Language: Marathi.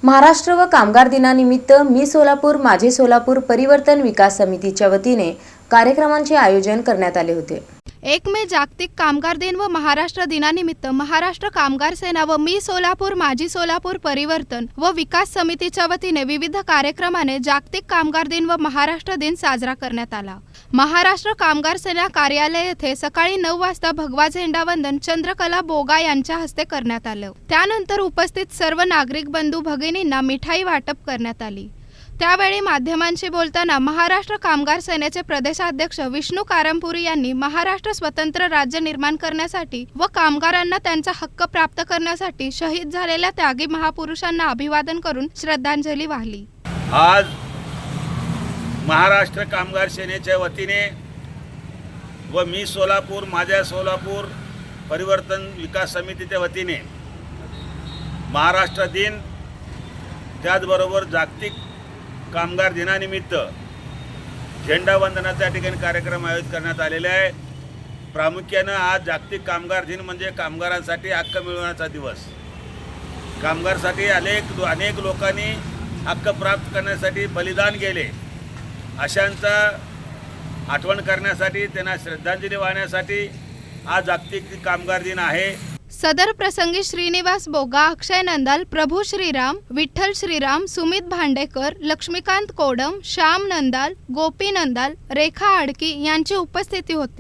महाराष्ट्र व कामगार दिनानिमित्त मी सोलापूर माझे सोलापूर परिवर्तन विकास समितीच्या वतीने कार्यक्रमांचे आयोजन करण्यात आले होते। 1 मे जागतिक कामगार दिन व महाराष्ट्र दिनानिमित्त महाराष्ट्र कामगार सेना व मी सोलापूर माझी सोलापूर परिवर्तन व विकास समितीच्या वतीने विविध कार्यक्रमाने जागतिक कामगार दिन व महाराष्ट्र दिन साजरा करण्यात आला। महाराष्ट्र कामगार सेना कार्यालय येथे सकाळी 9 वाजता भगवा झेंडा वंदन चंद्रकला बोगा यांच्या हस्ते करण्यात आले। त्यानंतर उपस्थित सर्व नागरिक बंधू भगिनींना मिठाई वाटप करण्यात आली। त्यावेळी माध्यमांशी बोलताना महाराष्ट्र कामगार सेनेचे प्रदेशाध्यक्ष विष्णू कारंपुरी यांनी महाराष्ट्र स्वतंत्र राज्य निर्माण करण्यासाठी व कामगारांना त्यांचा हक्क प्राप्त करण्यासाठी शहीद झालेल्या त्यागी महापुरुषांना अभिवादन करून श्रद्धांजली वाहिली। आज महाराष्ट्र कामगार सेनेच्या वतीने व मी सोलापूर माझ्या सोलापूर परिवर्तन विकास समितीच्या वतीने महाराष्ट्र दिन त्याचबरोबर जागतिक कामगार दिनानिमित्त झेंडा वंदनाचा ठिकाणी कार्यक्रम आयोजित करण्यात आलेले आहे। प्रामुख्याने आज जागतिक कामगार दिन म्हणजे कामगारांसाठी हक्क मिळवण्याचा दिवस। कामगारांसाठी अनेक लोकांनी हक्क प्राप्त करण्यासाठी बलिदान केले, अशांचा आठवण करण्यासाठी त्यांना श्रद्धांजली वाहण्यासाठी आज जागतिक कामगार दिन आहे। सदर प्रसंगी श्रीनिवास बोगा, अक्षय नंदाल, प्रभू श्रीराम, विठ्ठल श्रीराम, सुमित भांडेकर, लक्ष्मीकांत कोडम, श्याम नंदाल, गोपी नंदाल, रेखा आडकी यांची उपस्थिती होती।